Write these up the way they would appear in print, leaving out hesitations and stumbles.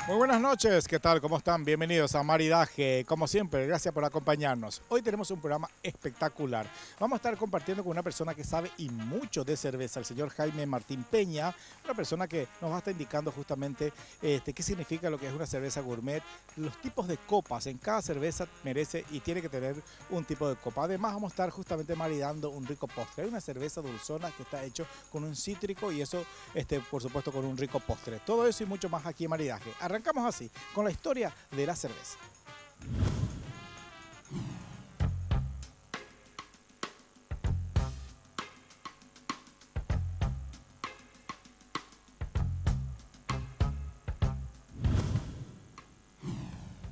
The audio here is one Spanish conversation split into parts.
Muy buenas noches, ¿qué tal? ¿Cómo están? Bienvenidos a Maridaje. Como siempre, gracias por acompañarnos. Hoy tenemos un programa espectacular. Vamos a estar compartiendo con una persona que sabe y mucho de cerveza, el señor Jaime Martín Peña, una persona que nos va a estar indicando justamente qué significa lo que es una cerveza gourmet, los tipos de copas. En cada cerveza merece y tiene que tener un tipo de copa. Además, vamos a estar justamente maridando un rico postre. Hay una cerveza dulzona que está hecho con un cítrico y eso, por supuesto, con un rico postre. Todo eso y mucho más aquí en Maridaje. Arrancamos así, con la historia de la cerveza.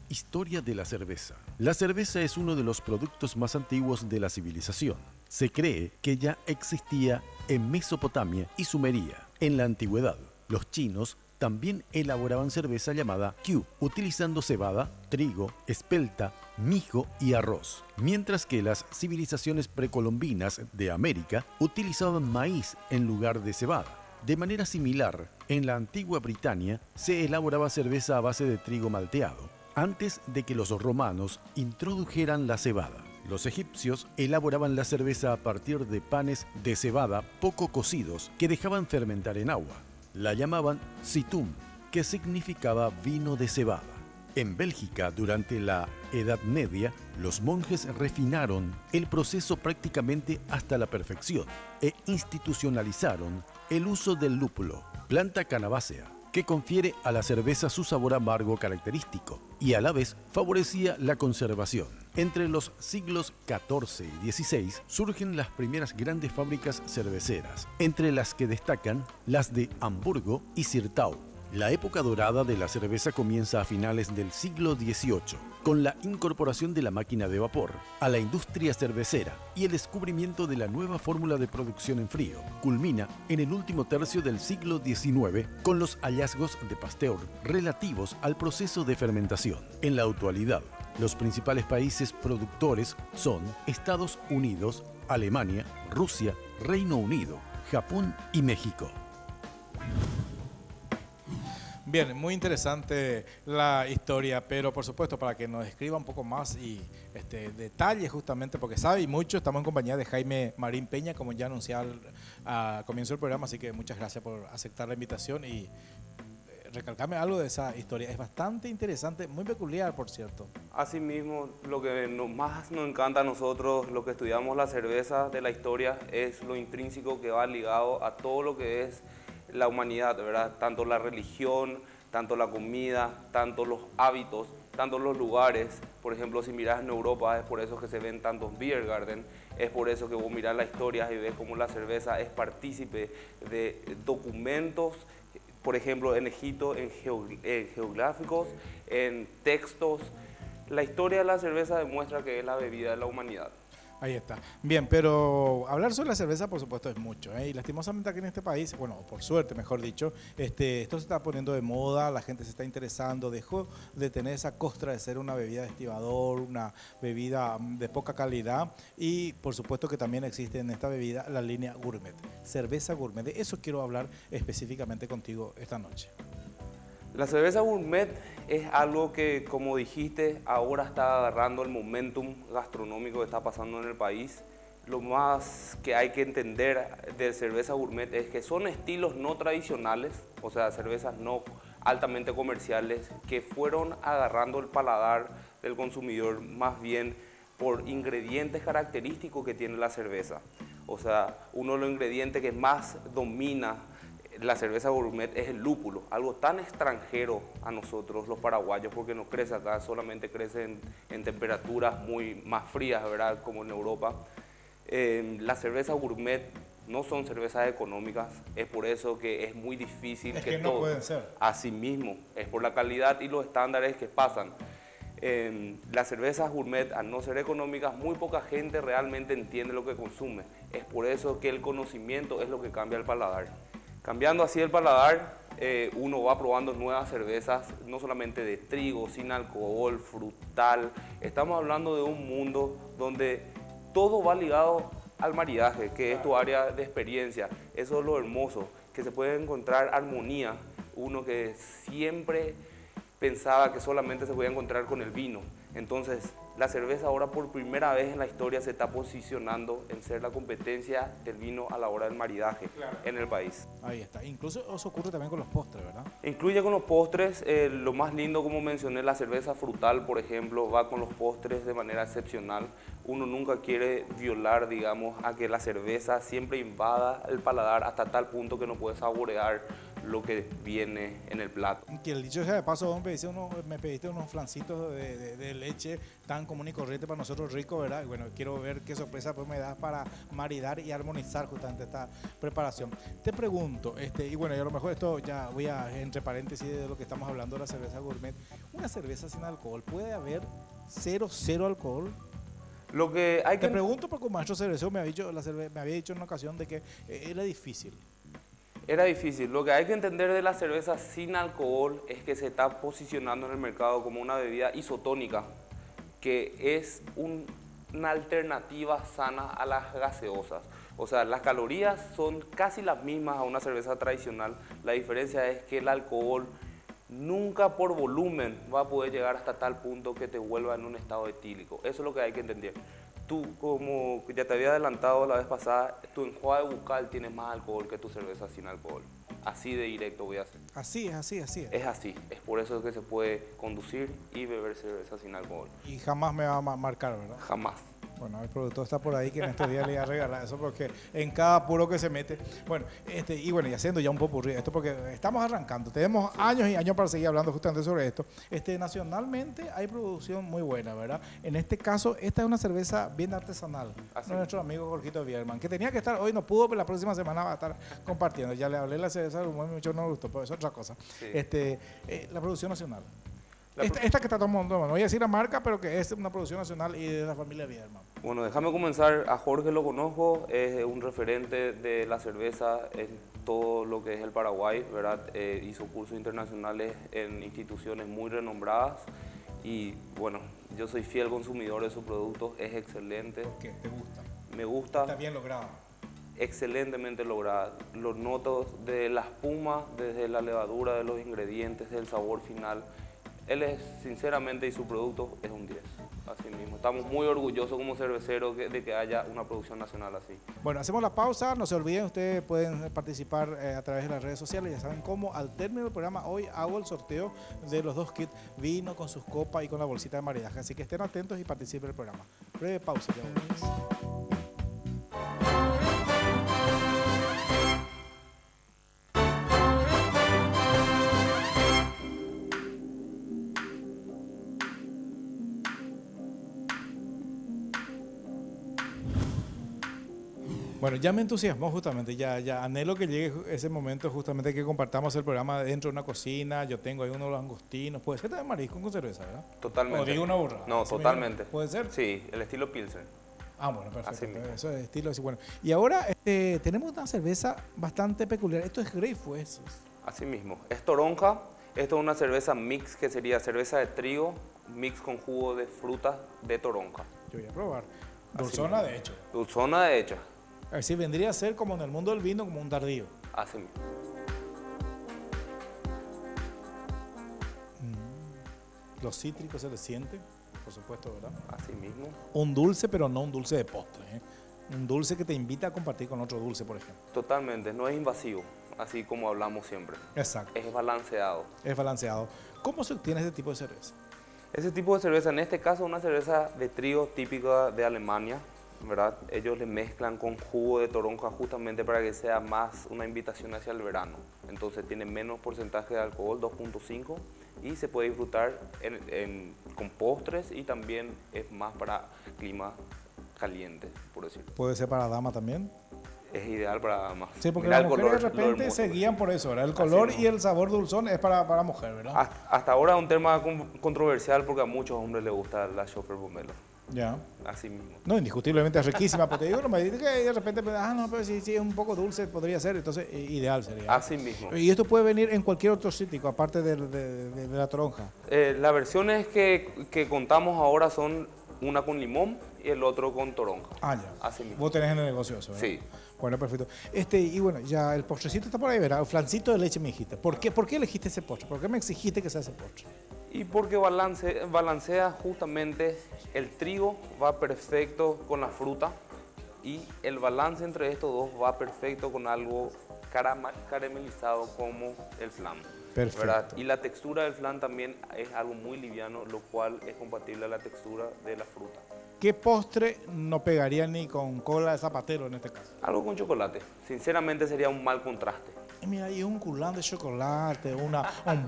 Historia de la cerveza. La cerveza es uno de los productos más antiguos de la civilización. Se cree que ya existía en Mesopotamia y Sumeria. En la antigüedad, los chinos también elaboraban cerveza llamada Qiu, utilizando cebada, trigo, espelta, mijo y arroz, mientras que las civilizaciones precolombinas de América utilizaban maíz en lugar de cebada. De manera similar, en la antigua Britania se elaboraba cerveza a base de trigo malteado, antes de que los romanos introdujeran la cebada. Los egipcios elaboraban la cerveza a partir de panes de cebada poco cocidos que dejaban fermentar en agua. La llamaban situm, que significaba vino de cebada. En Bélgica, durante la Edad Media, los monjes refinaron el proceso prácticamente hasta la perfección e institucionalizaron el uso del lúpulo, planta canabácea, que confiere a la cerveza su sabor amargo característico y a la vez favorecía la conservación. Entre los siglos XIV y XVI surgen las primeras grandes fábricas cerveceras, entre las que destacan las de Hamburgo y Sirtau. La época dorada de la cerveza comienza a finales del siglo XVIII, con la incorporación de la máquina de vapor a la industria cervecera y el descubrimiento de la nueva fórmula de producción en frío. Culmina en el último tercio del siglo XIX con los hallazgos de Pasteur relativos al proceso de fermentación. En la actualidad, los principales países productores son Estados Unidos, Alemania, Rusia, Reino Unido, Japón y México. Bien, muy interesante la historia, pero por supuesto para que nos describa un poco más y detalles justamente, porque sabe y mucho, estamos en compañía de Jaime Marín Peña, como ya anuncié al comienzo del programa, así que muchas gracias por aceptar la invitación y recalcarme algo de esa historia. Es bastante interesante, muy peculiar, por cierto. Asimismo, lo que más nos encanta a nosotros, los que estudiamos la cerveza de la historia, es lo intrínseco que va ligado a todo lo que es la humanidad, ¿verdad? Tanto la religión, tanto la comida, tanto los hábitos, tanto los lugares. Por ejemplo, si miras en Europa, es por eso que se ven tantos beer garden, es por eso que vos mirás la historia y ves cómo la cerveza es partícipe de documentos, por ejemplo, en Egipto, en geográficos, en textos. La historia de la cerveza demuestra que es la bebida de la humanidad. Ahí está. Bien, pero hablar sobre la cerveza, por supuesto, es mucho, ¿eh? Y lastimosamente aquí en este país, bueno, por suerte, mejor dicho, esto se está poniendo de moda, la gente se está interesando, dejó de tener esa costra de ser una bebida de estibador, una bebida de poca calidad y, por supuesto, que también existe en esta bebida la línea gourmet, cerveza gourmet. De eso quiero hablar específicamente contigo esta noche. La cerveza gourmet es algo que, como dijiste, ahora está agarrando el momentum gastronómico que está pasando en el país. Lo más que hay que entender de cerveza gourmet es que son estilos no tradicionales, o sea, cervezas no altamente comerciales, que fueron agarrando el paladar del consumidor más bien por ingredientes característicos que tiene la cerveza. O sea, uno de los ingredientes que más domina la cerveza gourmet es el lúpulo, algo tan extranjero a nosotros los paraguayos, porque no crece acá, solamente crece en temperaturas muy más frías, ¿verdad? Como en Europa. Las cervezas gourmet no son cervezas económicas, es por eso que es muy difícil que no pueden ser. Así mismo, es por la calidad y los estándares que pasan. Las cervezas gourmet, al no ser económicas, muy poca gente realmente entiende lo que consume. Es por eso que el conocimiento es lo que cambia el paladar. Cambiando así el paladar, uno va probando nuevas cervezas, no solamente de trigo, sin alcohol, frutal. Estamos hablando de un mundo donde todo va ligado al maridaje, que es tu área de experiencia. Eso es lo hermoso, que se puede encontrar armonía. Uno que siempre pensaba que solamente se podía encontrar con el vino. Entonces, la cerveza ahora por primera vez en la historia se está posicionando en ser la competencia del vino a la hora del maridaje en el país. Ahí está. Incluso eso ocurre también con los postres, ¿verdad? Incluye con los postres, lo más lindo, como mencioné, la cerveza frutal, por ejemplo, va con los postres de manera excepcional. Uno nunca quiere violar, digamos, a que la cerveza siempre invada el paladar hasta tal punto que no puedes saborear lo que viene en el plato. Que el dicho sea de paso, me pediste unos flancitos de leche tan común y corriente para nosotros ricos, ¿verdad? Y bueno, quiero ver qué sorpresa pues me das para maridar y armonizar justamente esta preparación. Te pregunto, y bueno, y a lo mejor esto ya voy a, entre paréntesis de lo que estamos hablando de la cerveza gourmet, una cerveza sin alcohol, ¿puede haber cero alcohol? Lo que hay que... Te pregunto porque un maestro cervecero me había dicho en una ocasión de que era difícil. Era difícil. Lo que hay que entender de la cerveza sin alcohol es que se está posicionando en el mercado como una bebida isotónica, que es una alternativa sana a las gaseosas. O sea, las calorías son casi las mismas a una cerveza tradicional. La diferencia es que el alcohol nunca por volumen va a poder llegar hasta tal punto que te vuelva en un estado etílico. Eso es lo que hay que entender. Tú, como ya te había adelantado la vez pasada, tu enjuague bucal tiene más alcohol que tu cerveza sin alcohol. Así de directo voy a hacer. Así es. Es así. Es por eso que se puede conducir y beber cerveza sin alcohol. Y jamás me va a marcar, ¿verdad? Jamás. Bueno, el productor está por ahí que en estos días le voy a regalar eso porque en cada apuro que se mete. Bueno, y haciendo ya un popurrí esto porque estamos arrancando. Tenemos años y años para seguir hablando justamente sobre esto. Nacionalmente hay producción muy buena, ¿verdad? En este caso, esta es una cerveza bien artesanal. Nuestro amigo Jorgito Bierman, que tenía que estar hoy, no pudo, pero la próxima semana va a estar compartiendo. Ya le hablé de la cerveza, mucho no me gustó, pero es otra cosa. Sí. La producción nacional. Esta que está tomando, no voy a decir la marca, pero que es una producción nacional y de la familia Bierman. Bueno, déjame comenzar. A Jorge lo conozco, es un referente de la cerveza en todo lo que es el Paraguay, ¿verdad? Hizo cursos internacionales en instituciones muy renombradas y bueno, yo soy fiel consumidor de sus productos, es excelente. ¿Por qué? ¿Te gusta? Me gusta. Está bien logrado. Excelentemente lograda. Los notos de la espuma, desde la levadura, de los ingredientes, del sabor final. Él es, sinceramente, y su producto es un 10, así mismo. Estamos muy orgullosos como cerveceros de que haya una producción nacional así. Bueno, hacemos la pausa, no se olviden, ustedes pueden participar a través de las redes sociales, ya saben cómo. Al término del programa, hoy hago el sorteo de los 2 kits, vino con sus copas y con la bolsita de maridaje, así que estén atentos y participen del programa. Breve pausa, ya volvemos. Bueno, ya me entusiasmó justamente, ya anhelo que llegue ese momento justamente que compartamos el programa dentro de una cocina. Yo tengo ahí unos langostinos, puede ser también marisco con cerveza, ¿verdad? Totalmente. ¿O digo una burra? No, totalmente. ¿Puede ser? Sí, el estilo Pilsen. Ah, bueno, perfecto. Así mismo. Eso es estilo así, bueno. Y ahora tenemos una cerveza bastante peculiar. Esto es grapefruit, eso. Así mismo. Es toronja. Esto es una cerveza mix, que sería cerveza de trigo, mix con jugo de fruta de toronja. Yo voy a probar. Dulzona, de hecho. Dulzona, de hecho. Así vendría a ser como en el mundo del vino, como un tardío. Así mismo. Los cítricos se les siente, por supuesto, ¿verdad? Así mismo. Un dulce, pero no un dulce de postre, ¿eh? Un dulce que te invita a compartir con otro dulce, por ejemplo. Totalmente. No es invasivo, así como hablamos siempre. Exacto. Es balanceado. Es balanceado. ¿Cómo se obtiene este tipo de cerveza? Ese tipo de cerveza, en este caso, una cerveza de trigo típica de Alemania, ¿verdad? Ellos le mezclan con jugo de toronja justamente para que sea más una invitación hacia el verano. Entonces tiene menos porcentaje de alcohol, 2.5, y se puede disfrutar con postres y también es más para clima caliente, por decirlo. ¿Puede ser para dama también? Es ideal para damas. Sí, porque Mira las mujeres de repente hermoso, se guían por eso, ¿verdad? El color Así y el sabor dulzón es para mujer, ¿verdad? Hasta ahora es un tema controversial porque a muchos hombres les gusta la Schöffer Pomelo. Ya. Así mismo. No, indiscutiblemente es riquísima, pero te digo, no me dices que de repente, no, pero si es un poco dulce, podría ser, entonces ideal sería. Así mismo. Y esto puede venir en cualquier otro cítrico, aparte de la toronja. Las versiones que contamos ahora son una con limón y el otro con toronja. Ah, ya. Así mismo. Vos tenés en el negocio eso, ¿verdad? Sí. Bueno, perfecto. Y bueno, ya el postrecito está por ahí, ¿verdad? El flancito de leche me dijiste. ¿Por qué elegiste ese postre? ¿Por qué me exigiste que sea ese postre? Y porque balancea justamente, el trigo va perfecto con la fruta y el balance entre estos dos va perfecto con algo caramelizado como el flan. Perfecto. ¿Verdad? Y la textura del flan también es algo muy liviano, lo cual es compatible a la textura de la fruta. ¿Qué postre no pegaría ni con cola de zapatero en este caso? Algo con chocolate, sinceramente sería un mal contraste. Y mira, hay un culán de chocolate, un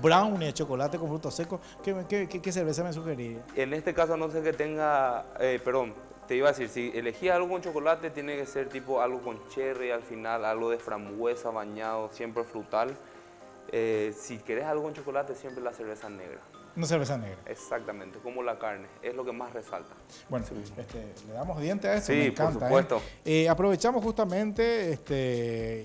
brownie de chocolate con frutos secos. ¿Qué cerveza me sugeriría? En este caso, a no ser que tenga, perdón, te iba a decir, si elegís algo con chocolate, tiene que ser tipo algo con cherry al final, algo de frambuesa bañado, siempre frutal. Si querés algo con chocolate, siempre la cerveza negra. Una cerveza negra. Exactamente, como la carne, es lo que más resalta. Bueno, le damos diente a esto, sí, me encanta. por supuesto. Aprovechamos justamente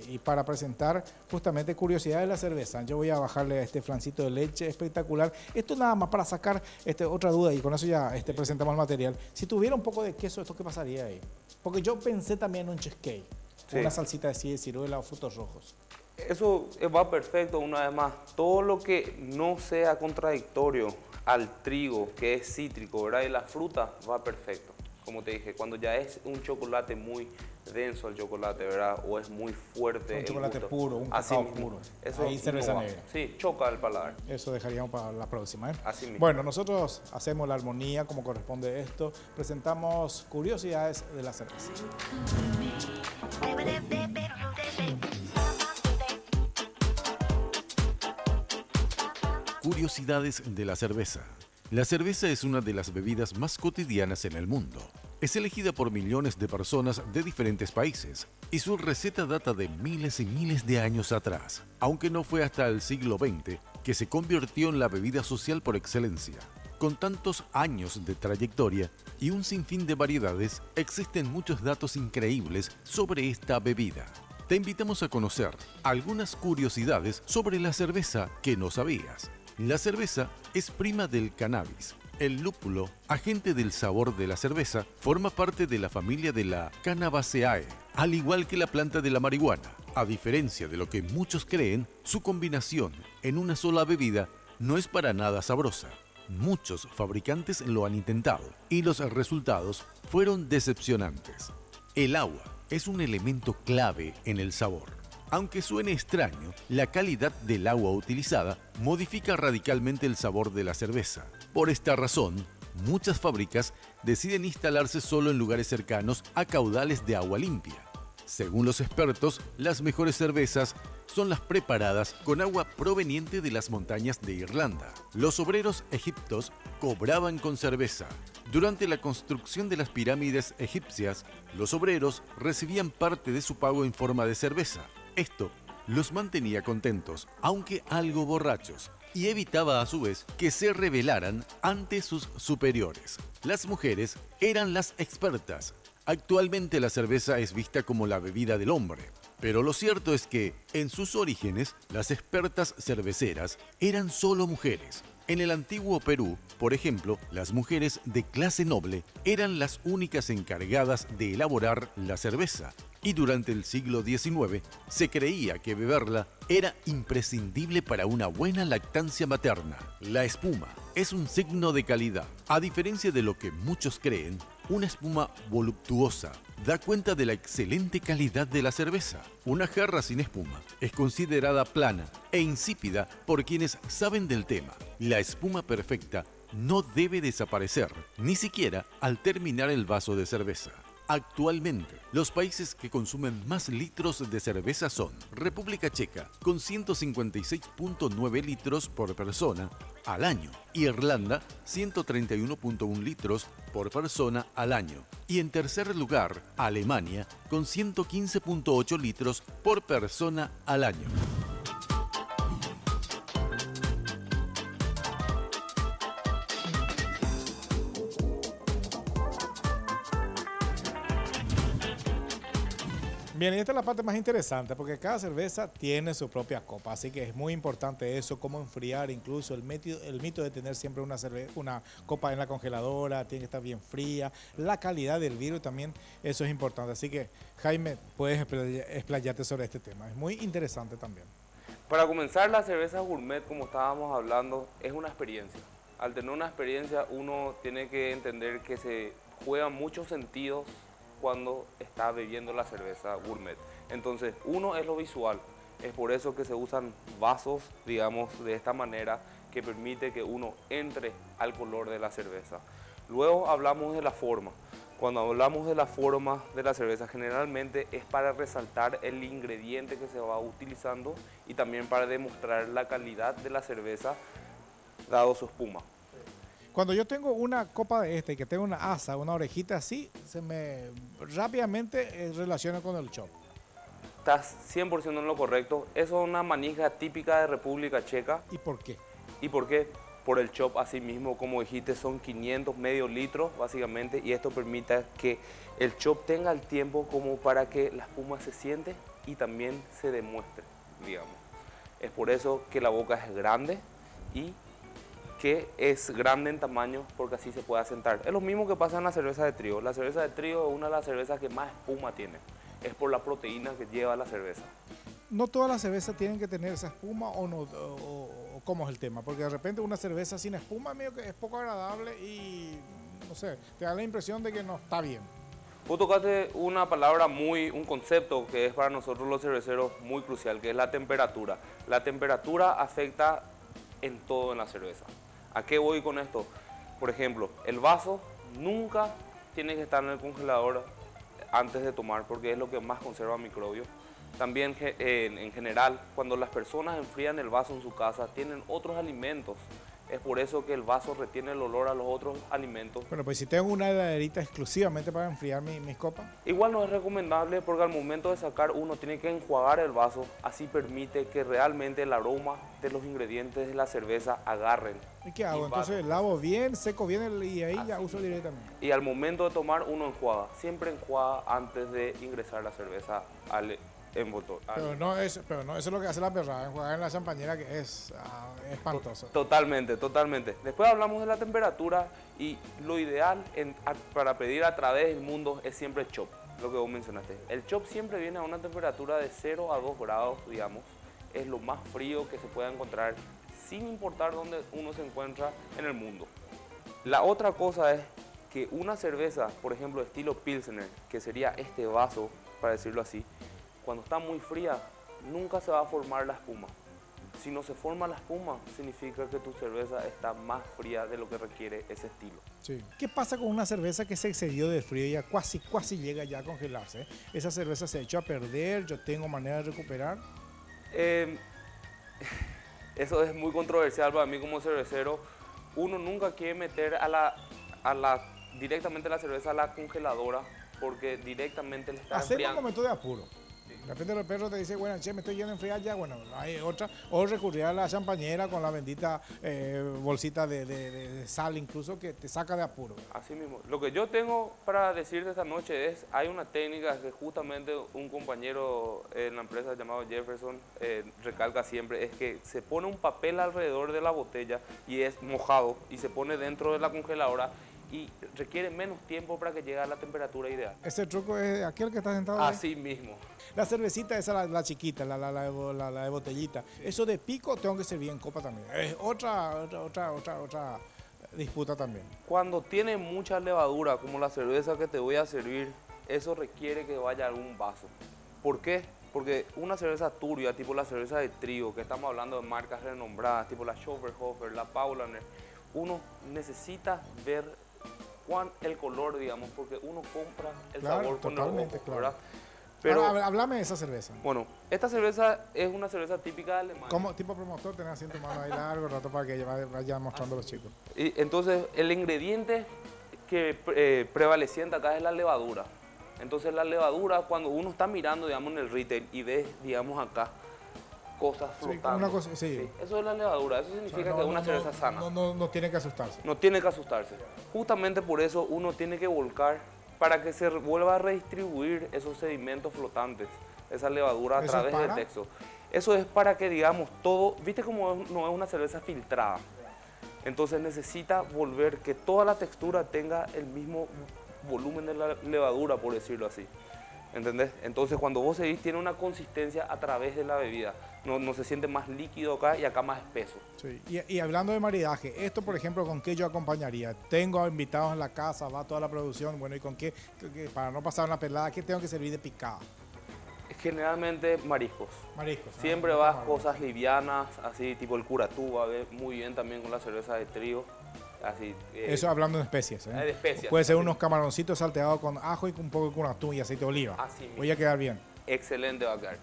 y para presentar justamente curiosidades de la cerveza. Yo voy a bajarle este flancito de leche espectacular. Esto nada más para sacar otra duda y con eso ya presentamos el material. Si tuviera un poco de queso, ¿esto qué pasaría ahí? Porque yo pensé también en un cheesecake, sí, una salsita de ciruela o frutos rojos. Eso va perfecto, una vez más. Todo lo que no sea contradictorio al trigo, que es cítrico, ¿verdad? Y la fruta va perfecto. Como te dije, cuando ya es un chocolate muy denso el chocolate, ¿verdad? O es muy fuerte. Un chocolate gusto, puro, un así cacao mismo, puro. Eso Ahí cerveza no negra. Sí, choca el paladar. Eso dejaríamos para la próxima, ¿eh? Así mismo. Bueno, nosotros hacemos la armonía como corresponde esto. Presentamos curiosidades de la cerveza. Curiosidades de la cerveza. La cerveza es una de las bebidas más cotidianas en el mundo. Es elegida por millones de personas de diferentes países y su receta data de miles y miles de años atrás, aunque no fue hasta el siglo XX que se convirtió en la bebida social por excelencia. Con tantos años de trayectoria y un sinfín de variedades, existen muchos datos increíbles sobre esta bebida. Te invitamos a conocer algunas curiosidades sobre la cerveza que no sabías. La cerveza es prima del cannabis. El lúpulo, agente del sabor de la cerveza, forma parte de la familia de la Cannabaceae, al igual que la planta de la marihuana. A diferencia de lo que muchos creen, su combinación en una sola bebida no es para nada sabrosa. Muchos fabricantes lo han intentado y los resultados fueron decepcionantes. El agua es un elemento clave en el sabor. Aunque suene extraño, la calidad del agua utilizada modifica radicalmente el sabor de la cerveza. Por esta razón, muchas fábricas deciden instalarse solo en lugares cercanos a caudales de agua limpia. Según los expertos, las mejores cervezas son las preparadas con agua proveniente de las montañas de Irlanda. Los obreros egipcios cobraban con cerveza. Durante la construcción de las pirámides egipcias, los obreros recibían parte de su pago en forma de cerveza. Esto los mantenía contentos, aunque algo borrachos, y evitaba a su vez que se rebelaran ante sus superiores. Las mujeres eran las expertas. Actualmente la cerveza es vista como la bebida del hombre, pero lo cierto es que, en sus orígenes, las expertas cerveceras eran solo mujeres. En el antiguo Perú, por ejemplo, las mujeres de clase noble eran las únicas encargadas de elaborar la cerveza. Y durante el siglo XIX se creía que beberla era imprescindible para una buena lactancia materna. La espuma es un signo de calidad. A diferencia de lo que muchos creen, una espuma voluptuosa da cuenta de la excelente calidad de la cerveza. Una jarra sin espuma es considerada plana e insípida por quienes saben del tema. La espuma perfecta no debe desaparecer, ni siquiera al terminar el vaso de cerveza. Actualmente, los países que consumen más litros de cerveza son República Checa, con 156.9 litros por persona al año, Irlanda, 131.1 litros por persona al año, y en tercer lugar, Alemania, con 115.8 litros por persona al año. Bien, y esta es la parte más interesante porque cada cerveza tiene su propia copa, así que es muy importante eso, cómo enfriar incluso el mito de tener siempre una copa en la congeladora, tiene que estar bien fría, la calidad del vidrio también, eso es importante. Así que, Jaime, puedes explayarte sobre este tema, es muy interesante también. Para comenzar, la cerveza gourmet, como estábamos hablando, es una experiencia. Al tener una experiencia, uno tiene que entender que se juegan muchos sentidos cuando está bebiendo la cerveza gourmet. Entonces, uno es lo visual. Es por eso que se usan vasos, digamos, de esta manera, que permite que uno entre al color de la cerveza. Luego hablamos de la forma. Cuando hablamos de la forma de la cerveza, generalmente es para resaltar el ingrediente que se va utilizando y también para demostrar la calidad de la cerveza, dado su espuma. Cuando yo tengo una copa de y que tengo una asa, una orejita así, se me rápidamente relaciona con el chop. Estás 100% en lo correcto. Eso es una manija típica de República Checa. ¿Y por qué? ¿Y por qué? Por el chop, así mismo, como dijiste, son 500 medio litros básicamente, y esto permite que el chop tenga el tiempo como para que la espuma se siente y también se demuestre, digamos. Es por eso que la boca es grande y que es grande en tamaño, porque así se puede asentar. Es lo mismo que pasa en la cerveza de trigo. La cerveza de trigo es una de las cervezas que más espuma tiene. Es por la proteína que lleva la cerveza. No todas las cervezas tienen que tener esa espuma o no, o cómo es el tema, porque de repente una cerveza sin espuma medio que es poco agradable y no sé, te da la impresión de que no está bien. Vos tocaste una palabra un concepto que es para nosotros los cerveceros muy crucial, que es la temperatura. La temperatura afecta en todo en la cerveza. ¿A qué voy con esto? Por ejemplo, el vaso nunca tiene que estar en el congelador antes de tomar, porque es lo que más conserva microbios. También en general, cuando las personas enfrían el vaso en su casa, tienen otros alimentos. Es por eso que el vaso retiene el olor a los otros alimentos. Bueno, pues si tengo una heladerita exclusivamente para enfriar mis copas. Igual no es recomendable, porque al momento de sacar uno tiene que enjuagar el vaso. Así permite que realmente el aroma de los ingredientes de la cerveza agarren. ¿Y qué hago? Entonces lavo bien, seco bien y ahí ya uso directamente. Y al momento de tomar uno enjuaga. Siempre enjuaga antes de ingresar la cerveza al envoltorio. Pero no, eso es lo que hace la perra, enjuagar en la champañera, que es espantoso. Totalmente, totalmente. Después hablamos de la temperatura y lo ideal para pedir a través del mundo es siempre chop, lo que vos mencionaste. El chop siempre viene a una temperatura de 0 a 2 grados, digamos. Es lo más frío que se pueda encontrar, sin importar dónde uno se encuentra en el mundo. La otra cosa es que una cerveza, por ejemplo, estilo Pilsener, que sería este vaso, para decirlo así, cuando está muy fría, nunca se va a formar la espuma. Si no se forma la espuma, significa que tu cerveza está más fría de lo que requiere ese estilo. Sí. ¿Qué pasa con una cerveza que se excedió de frío y ya casi llega ya a congelarse? ¿Esa cerveza se echó a perder? ¿Yo tengo manera de recuperar? Eso es muy controversial para mí como cervecero. Uno nunca quiere meter directamente la cerveza a la congeladora, porque directamente le está Hacer un enfriando. momento de apuro. De repente el perro te dice, bueno, che, me estoy yendo a enfriar ya. Bueno, hay otra. O recurrir a la champañera con la bendita bolsita de sal incluso, que te saca de apuro. Así mismo. Lo que yo tengo para decirte esta noche es, hay una técnica que justamente un compañero en la empresa llamado Jefferson recalca siempre, es que se pone un papel alrededor de la botella y es mojado y se pone dentro de la congeladora y requiere menos tiempo para que llegue a la temperatura ideal. Ese truco es aquel que está sentado ahí. Así mismo. La cervecita esa, la chiquita, la de botellita. Eso de pico tengo que servir en copa también. Es otra disputa también. Cuando tiene mucha levadura, como la cerveza que te voy a servir, eso requiere que vaya a algún vaso. ¿Por qué? Porque una cerveza turbia, tipo la cerveza de trigo, que estamos hablando de marcas renombradas, tipo la Schöfferhofer, la Paulaner, uno necesita ver el color, digamos, porque uno compra el sabor con el ojo, ¿verdad? Pero háblame de esa cerveza. Bueno, esta cerveza es una cerveza típica de Alemania. Como tipo promotor, tenés así en tu mano ahí largo rato para que vayan mostrando a los chicos. Y entonces, el ingrediente que prevaleciente acá es la levadura. Entonces, la levadura, cuando uno está mirando, digamos, en el retail y ves, digamos, acá cosas flotando. Sí, eso es la levadura. Eso significa que es una cerveza sana. No tiene que asustarse. No tiene que asustarse. Justamente por eso uno tiene que volcar para que se vuelva a redistribuir esos sedimentos flotantes, esa levadura a través del texto. Eso es para que, digamos, todo, viste como no es una cerveza filtrada, entonces necesita volver que toda la textura tenga el mismo volumen de la levadura, por decirlo así. ¿Entendés? Entonces cuando vos seguís tiene una consistencia a través de la bebida. no se siente más líquido acá y acá más espeso. Sí. Y hablando de maridaje, esto por ejemplo, ¿con qué yo acompañaría? Tengo invitados en la casa, va toda la producción, bueno, ¿y con qué? Para no pasar una pelada, ¿qué tengo que servir de picada? Generalmente mariscos. Mariscos. Siempre vas cosas livianas, así tipo el curatú, va a ver muy bien también con la cerveza de trigo. Así, eso hablando de especies. De especias. Puede ser unos camaroncitos salteados con ajo y un poco de curatú y aceite de oliva. Así mismo. Voy a quedar bien. Excelente va a quedar.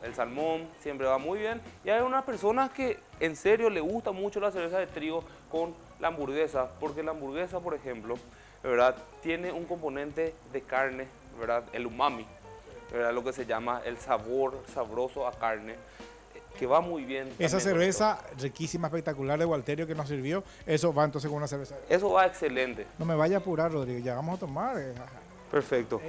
El salmón siempre va muy bien. Y hay unas personas que en serio le gusta mucho la cerveza de trigo con la hamburguesa, porque la hamburguesa, por ejemplo, ¿verdad?, tiene un componente de carne, ¿verdad?, el umami, ¿verdad?, lo que se llama el sabor sabroso a carne, que va muy bien. Esa cerveza riquísima, espectacular de Walterio que nos sirvió, eso va entonces con una cerveza. Eso va excelente. No me vaya a apurar, Rodrigo, ya vamos a tomar. Perfecto.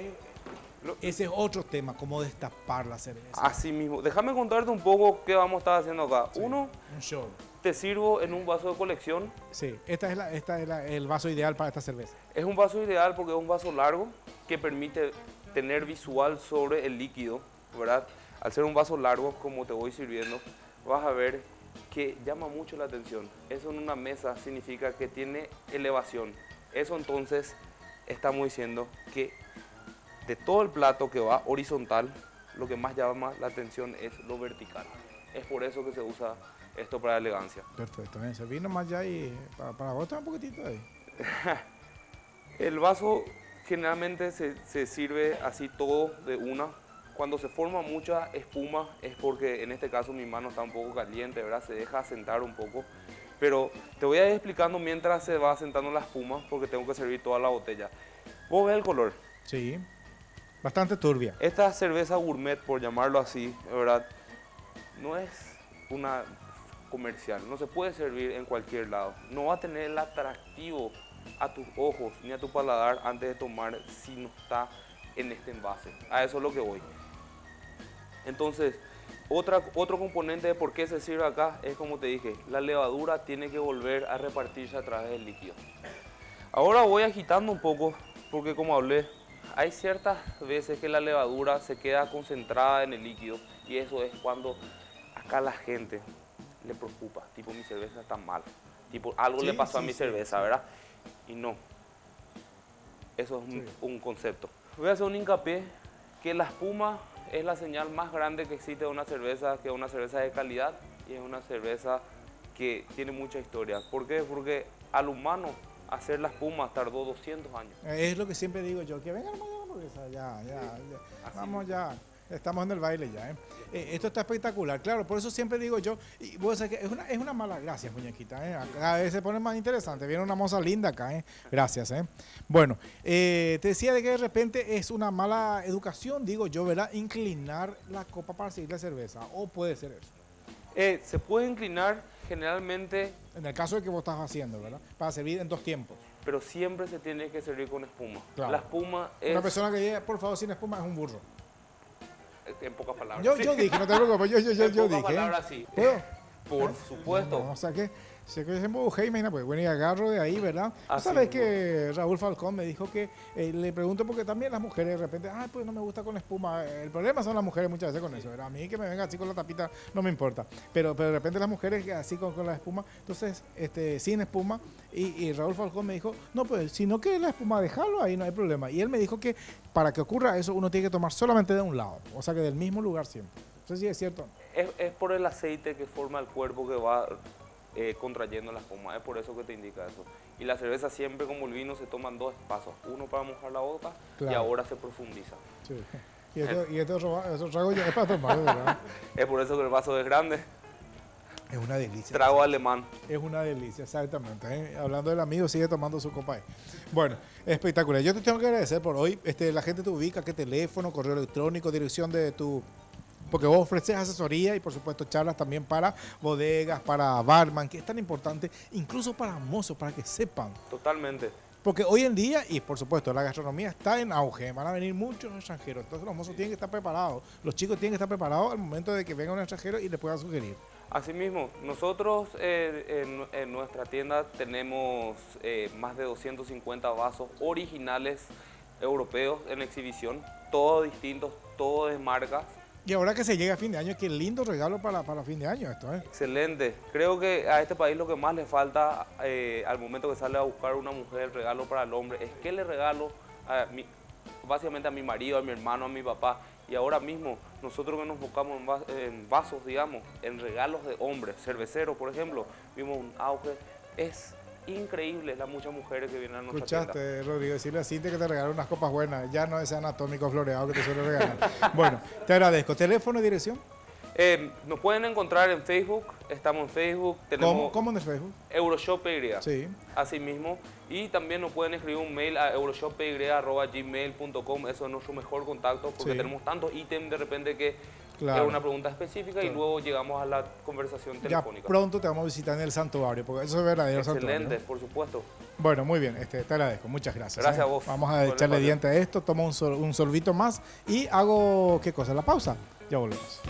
Ese es otro tema, cómo destapar la cerveza. Así mismo. Déjame contarte un poco qué vamos a estar haciendo acá. Sí, Uno, un show. Te sirvo en un vaso de colección. Sí, esta es el vaso ideal para esta cerveza. Es un vaso ideal porque es un vaso largo que permite tener visual sobre el líquido, ¿verdad? Al ser un vaso largo, como te voy sirviendo, vas a ver que llama mucho la atención. Eso en una mesa significa que tiene elevación. Eso entonces estamos diciendo que de todo el plato que va horizontal, lo que más llama la atención es lo vertical. Es por eso que se usa esto para elegancia. Perfecto, se vino más ya y para vos está un poquitito ahí. El vaso generalmente se sirve así todo de una. Cuando se forma mucha espuma es porque en este caso mi mano está un poco caliente, ¿verdad? Se deja asentar un poco. Pero te voy a ir explicando mientras se va asentando la espuma porque tengo que servir toda la botella. ¿Vos ves el color? Sí, bastante turbia. Esta cerveza gourmet, por llamarlo así, ¿verdad?, no es una comercial, no se puede servir en cualquier lado. No va a tener el atractivo a tus ojos ni a tu paladar antes de tomar si no está en este envase. A eso es lo que voy. Entonces, otro componente de por qué se sirve acá es, como te dije, la levadura tiene que volver a repartirse a través del líquido. Ahora voy agitando un poco porque, como hablé, hay ciertas veces que la levadura se queda concentrada en el líquido y eso es cuando acá la gente le preocupa, tipo mi cerveza está mal, tipo algo le pasó a mi cerveza, ¿verdad? Y no, eso es un concepto. Voy a hacer un hincapié que la espuma es la señal más grande que existe de una cerveza, que es una cerveza de calidad y es una cerveza que tiene mucha historia. ¿Por qué? Porque al humano hacer la espuma tardó 200 años. Es lo que siempre digo yo, que venga la hamburguesa, ya. Vamos ya. Estamos en el baile ya, esto está espectacular, claro, por eso siempre digo yo, y vos sabés que es una mala, gracias muñequita, cada vez se pone más interesante, viene una moza linda acá, gracias, Bueno, te decía de que de repente es una mala educación, digo yo, ¿verdad? Inclinar la copa para servir la cerveza, o puede ser eso. Se puede inclinar generalmente. En el caso de que vos estás haciendo, ¿verdad? Para servir en dos tiempos. Pero siempre se tiene que servir con espuma. Claro. La espuma es... Una persona que diga, por favor, sin espuma es un burro. En pocas palabras. Yo dije, no te preocupes, yo en dije. pocas palabras, sí. ¿Puedo? Por supuesto. No, o sea que, sé que siempre busqué, imagina, pues bueno, y agarro de ahí, ¿verdad? Así ¿Sabes mismo. que Raúl Falcón me dijo que, le pregunto porque también las mujeres de repente, pues no me gusta con espuma, el problema son las mujeres muchas veces con eso, ¿verdad? A mí que me venga así con la tapita no me importa, pero de repente las mujeres así con la espuma, entonces, sin espuma, y Raúl Falcón me dijo, no, pues si no quieres la espuma, déjalo ahí, no hay problema. Y él me dijo que para que ocurra eso, uno tiene que tomar solamente de un lado, o sea que del mismo lugar siempre. No sé si es cierto. Es por el aceite que forma el cuerpo que va contrayendo la espuma, es por eso que te indica eso. Y la cerveza siempre, como el vino, se toman dos pasos, uno para mojar la boca y ahora se profundiza. Sí. Y este otro trago ya es para tomar, ¿verdad? Es por eso que el vaso es grande. Es una delicia. Trago alemán. Es una delicia, exactamente. Hablando del amigo, sigue tomando su copa. Bueno, espectacular. Yo te tengo que agradecer por hoy. La gente te ubica, qué teléfono, correo electrónico, dirección de tu... Porque vos ofreces asesoría y por supuesto charlas también para bodegas, para barman, que es tan importante, incluso para mozos, para que sepan. Totalmente. Porque hoy en día, y por supuesto, la gastronomía está en auge, van a venir muchos extranjeros, entonces los mozos tienen que estar preparados, los chicos tienen que estar preparados al momento de que venga un extranjero y les puedan sugerir. Asimismo, nosotros en nuestra tienda tenemos más de 250 vasos originales europeos en exhibición, todos distintos, todos de marcas, Y ahora que se llega a fin de año, qué lindo regalo para fin de año esto, ¿eh? Excelente. Creo que a este país lo que más le falta al momento que sale a buscar una mujer el regalo para el hombre es qué le regalo básicamente a mi marido, a mi hermano, a mi papá. Y ahora mismo nosotros que nos buscamos en vasos, digamos, en regalos de hombres, cerveceros, por ejemplo, vimos un auge. Es increíble las muchas mujeres que vienen a nuestra tienda. Escuchaste, Rodrigo, decirle a Cintia que te regale unas copas buenas, ya no ese anatómico floreado que te suele regalar. Bueno, te agradezco. ¿Teléfono y dirección? Nos pueden encontrar en Facebook, estamos en Facebook. Tenemos ¿Cómo en el Facebook? Euroshop PY, Sí. así mismo. Y también nos pueden escribir un mail a euroshop.py@gmail.com, eso es nuestro mejor contacto, porque Sí. tenemos tantos ítems de repente que Claro. es una pregunta específica y Claro. luego llegamos a la conversación Ya telefónica. pronto te vamos a visitar en el santuario, porque eso es verdadero Excelente, santuario. por supuesto. Bueno, muy bien, te agradezco, muchas gracias. Gracias a vos Vamos a por el echarle espacio. diente a esto, tomo un sorbito más y hago, ¿qué cosa? La pausa. Ya volvemos.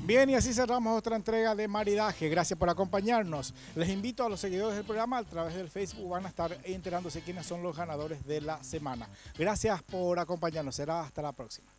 Bien, y así cerramos otra entrega de Maridaje. Gracias por acompañarnos. Les invito a los seguidores del programa a través del Facebook, van a estar enterándose quiénes son los ganadores de la semana. Gracias por acompañarnos. Será hasta la próxima.